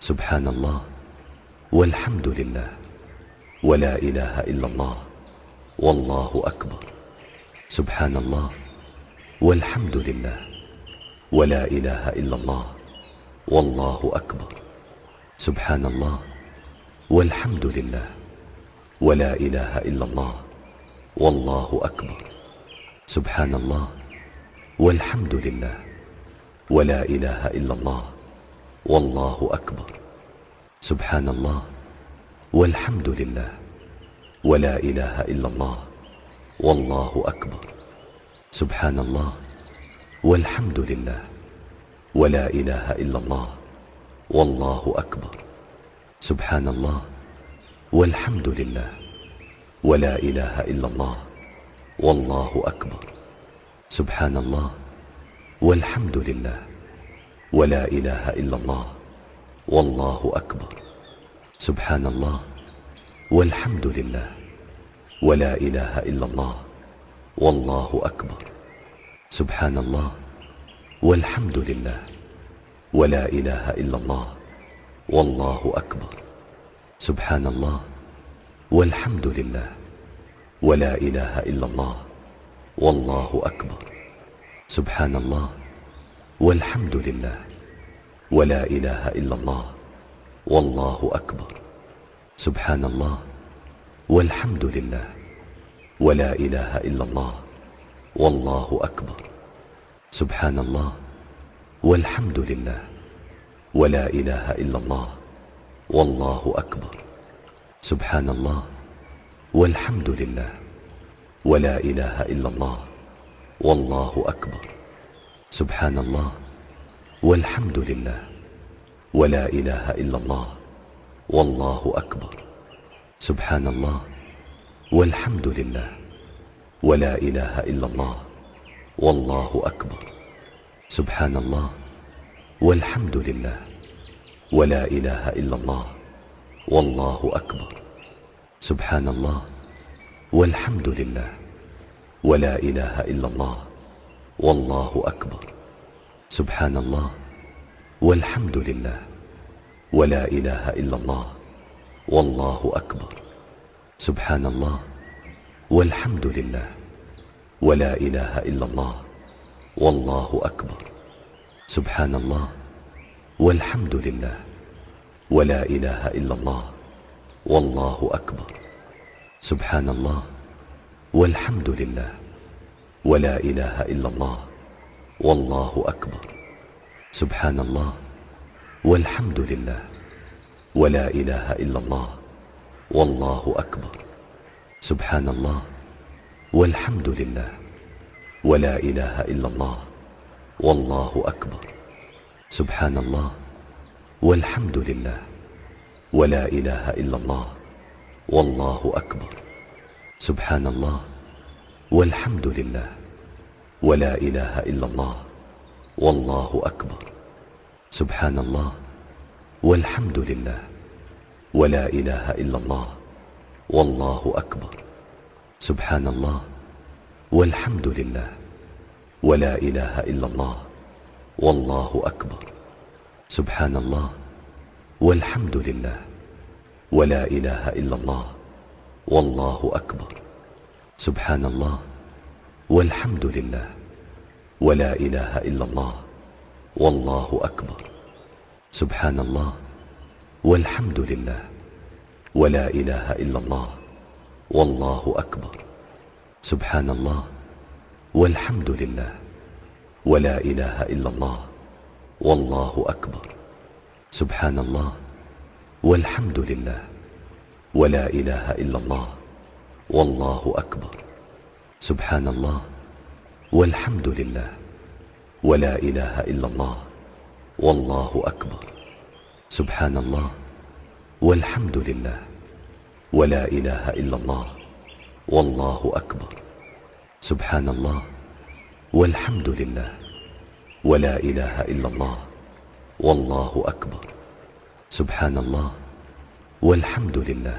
سبحان الله والحمد لله ولا إله إلا الله والله أكبر. سبحان الله والحمد لله ولا إله إلا الله والله أكبر. سبحان الله والحمد لله ولا إله إلا الله والله أكبر. سبحان الله والحمد لله ولا إله إلا الله والله أكبر. سبحان الله والحمد لله ولا إله إلا الله والله أكبر. سبحان الله والحمد لله ولا إله إلا الله والله أكبر. سبحان الله والحمد لله ولا إله إلا الله والله أكبر. سبحان الله والحمد لله ولا إله إلا الله والله أكبر. سبحان الله والحمد لله ولا إله إلا الله والله أكبر. سبحان الله والحمد لله ولا إله إلا الله والله أكبر. سبحان الله والحمد لله ولا إله إلا الله والله أكبر. سبحان الله والحمد لله ولا إله إلا الله والله أكبر. سبحان الله والحمد لله ولا إله إلا الله والله أكبر. سبحان الله والحمد لله ولا إله إلا الله والله أكبر. سبحان الله والحمد لله ولا إله إلا الله والله أكبر. سبحان الله والحمد لله ولا إله إلا الله والله أكبر. سبحان الله والحمد لله ولا إله إلا الله والله أكبر. سبحان الله والحمد لله ولا إله إلا الله والله أكبر. سبحان الله والحمد لله ولا إله إلا الله والله أكبر. سبحان الله والحمد لله ولا إله إلا الله والله أكبر. سبحان الله والحمد لله ولا إله إلا الله والله أكبر. سبحان الله والحمد لله ولا إله إلا الله والله أكبر. سبحان الله والحمد لله ولا إله إلا الله والله أكبر. سبحان الله والحمد لله ولا إله إلا الله والله أكبر. سبحان الله والحمد لله ولا إله إلا الله والله أكبر. سبحان الله والحمد لله ولا إله إلا الله والله أكبر. سبحان الله والحمد لله ولا إله إلا الله والله أكبر. سبحان الله والحمد لله ولا إله إلا الله والله أكبر. سبحان الله والحمد لله ولا إله إلا الله والله أكبر. سبحان الله والحمد لله ولا إله إلا الله والله أكبر. سبحان الله والحمد لله ولا إله إلا الله والله أكبر. سبحان الله والحمد لله ولا إله إلا الله والله أكبر. سبحان الله والحمد لله ولا إله إلا الله والله أكبر. سبحان الله والحمد لله ولا إله إلا الله والله أكبر. سبحان الله والحمد لله ولا إله إلا الله والله أكبر. سبحان الله والحمد لله ولا إله إلا الله والله أكبر. سبحان الله والحمد لله ولا إله إلا الله والله أكبر. سبحان الله والحمد لله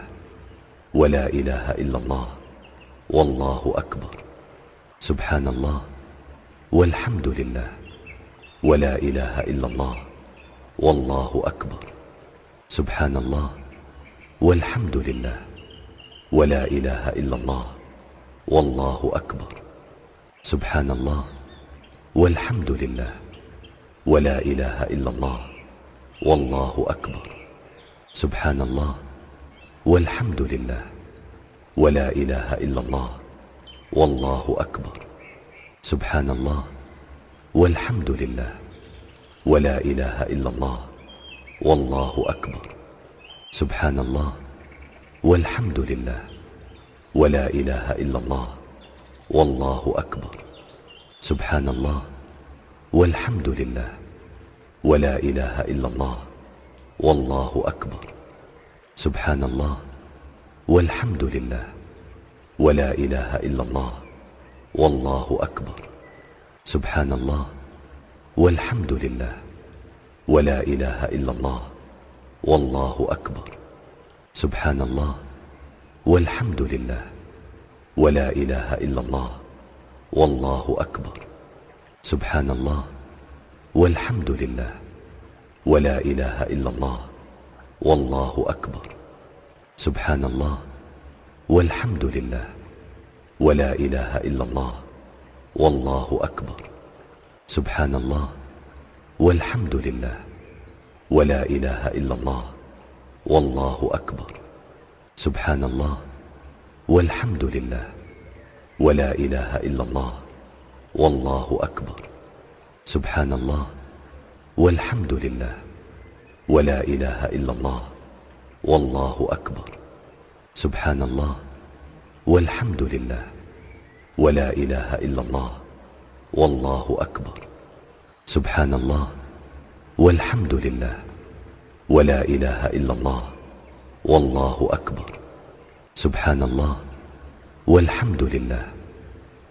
ولا إله إلا الله والله أكبر. سبحان الله والحمد لله ولا إله إلا الله والله أكبر. سبحان الله والحمد لله ولا إله إلا الله والله أكبر. سبحان الله والحمد لله ولا إله إلا الله والله أكبر. سبحان الله والحمد لله ولا إله إلا الله والله أكبر. سبحان الله والحمد لله ولا إله إلا الله والله أكبر. سبحان الله والحمد لله ولا إله إلا الله والله أكبر. سبحان الله والحمد لله ولا إله إلا الله والله أكبر. سبحان الله والحمد لله ولا إله إلا الله والله أكبر. سبحان الله والحمد لله ولا إله إلا الله والله أكبر. سبحان الله والحمد لله ولا إله إلا الله والله أكبر. سبحان الله والحمد لله ولا إله إلا الله والله أكبر. سبحان الله والحمد لله ولا إله إلا الله والله أكبر. سبحان الله والحمد لله ولا إله إلا الله والله أكبر. سبحان الله والحمد لله ولا إله إلا الله والله أكبر. سبحان الله والحمد لله ولا إله إلا الله والله أكبر. سبحان الله والحمد لله ولا إله إلا الله والله أكبر. سبحان الله والحمد لله ولا إله إلا الله والله أكبر. سبحان الله والحمد لله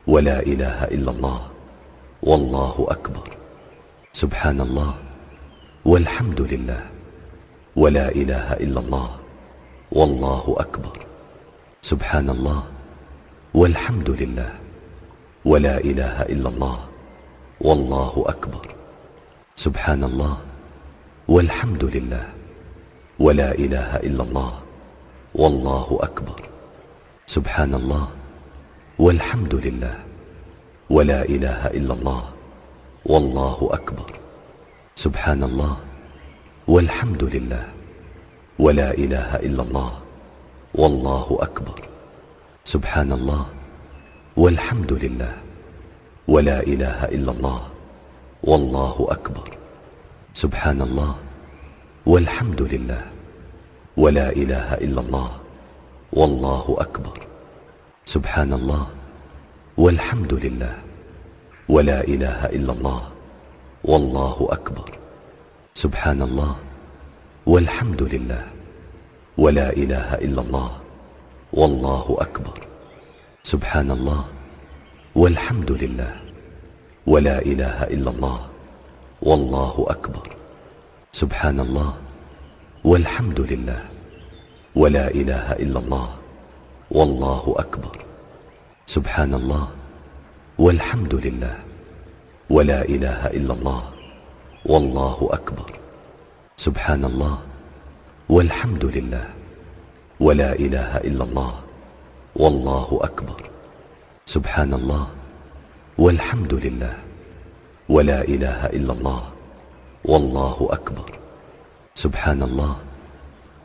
ولا إله إلا الله والله أكبر. سبحان الله والحمد لله ولا إله إلا الله والله أكبر. سبحان الله والحمد لله ولا إله إلا الله والله أكبر. سبحان الله والحمد لله ولا إله إلا الله والله أكبر. سبحان الله والحمد لله ولا إله إلا الله والله أكبر. سبحان الله والحمد لله ولا إله إلا الله والله أكبر. سبحان الله والحمد لله ولا إله إلا الله والله أكبر. سبحان الله والحمد لله ولا إله إلا الله والله أكبر. سبحان الله والحمد لله ولا إله إلا الله والله أكبر. سبحان الله والحمد لله ولا إله إلا الله والله أكبر. سبحان الله والحمد لله ولا إله إلا الله والله أكبر. سبحان الله والحمد لله ولا إله إلا الله والله أكبر. سبحان الله والحمد لله ولا إله إلا الله والله أكبر. سبحان الله والحمد لله ولا إله إلا الله والله أكبر. سبحان الله والحمد لله ولا إله إلا الله والله أكبر. سبحان الله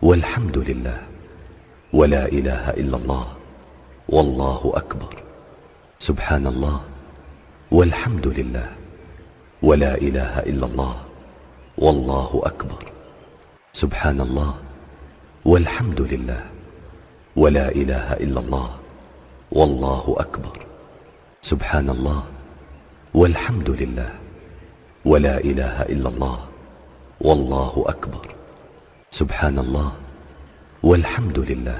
والحمد لله ولا إله إلا الله والله أكبر. سبحان الله والحمد لله ولا إله إلا الله والله أكبر. سبحان الله والحمد لله ولا إله إلا الله والله أكبر. سبحان الله والحمد لله ولا إله إلا الله والله أكبر. سبحان الله والحمد لله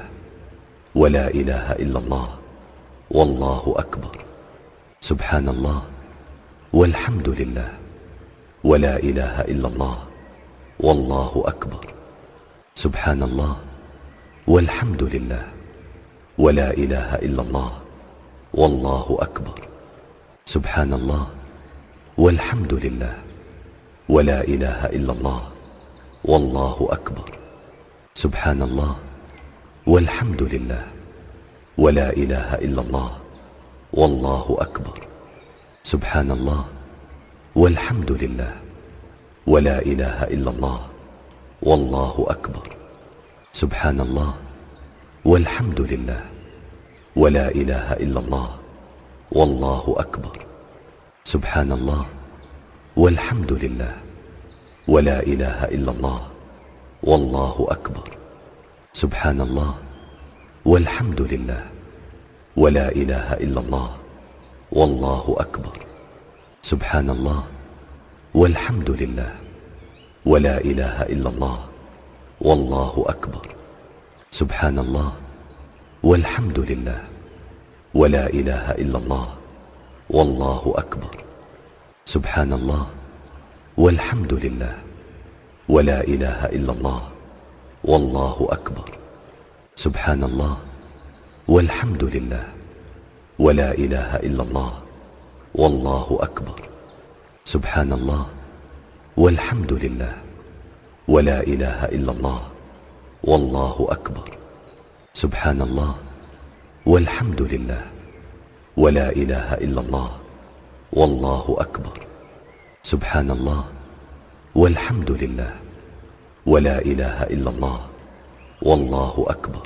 ولا إله إلا الله والله أكبر. سبحان الله والحمد لله ولا إله إلا الله والله أكبر. سبحان الله والحمد لله ولا إله إلا الله والله أكبر. سبحان الله والحمد لله ولا إله إلا الله والله أكبر. سبحان الله والحمد لله ولا إله إلا الله والله أكبر. سبحان الله والحمد لله ولا إله إلا الله والله أكبر. سبحان الله والحمد لله ولا إله إلا الله والله أكبر. سبحان الله والحمد لله ولا إله إلا الله والله أكبر. سبحان الله والحمد لله ولا إله إلا الله والله أكبر. سبحان الله والحمد لله ولا إله إلا الله والله أكبر. سبحان الله والحمد لله ولا إله إلا الله والله أكبر. سبحان الله والحمد لله ولا إله إلا الله والله أكبر. سبحان الله والحمد لله ولا إله إلا الله والله أكبر. سبحان الله والحمد لله ولا إله إلا الله والله أكبر. سبحان الله والحمد لله ولا إله إلا الله والله أكبر. سبحان الله والحمد لله ولا إله إلا الله والله أكبر. سبحان الله والحمد لله ولا إله إلا الله والله أكبر. سبحان الله والحمد لله ولا إله إلا الله والله أكبر. سبحان الله والحمد لله ولا إله إلا الله والله أكبر. سبحان الله والحمد لله ولا إله إلا الله والله أكبر.